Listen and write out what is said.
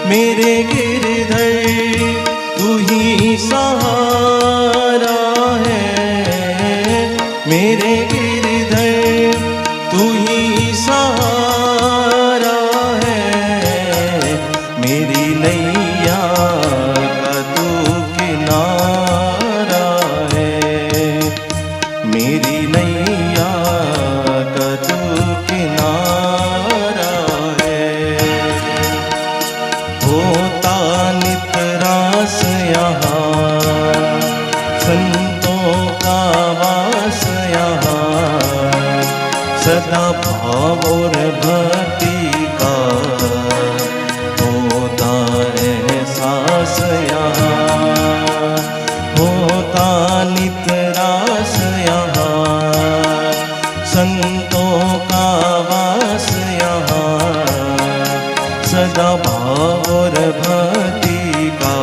मेरे गिरधर तू ही सहारा है, मेरे गिरधर तू ही सहारा है, मेरी नैया का तू किनारा है, मेरी नैया का तू किनारा है। होता नित रास यहाँ, संतों का वास यहाँ, सदा भाव और भक्ति का होता एहसास यहाँ, होता नित रास यहाँ, संतों का वास यहाँ, सदा भाव और भक्ति का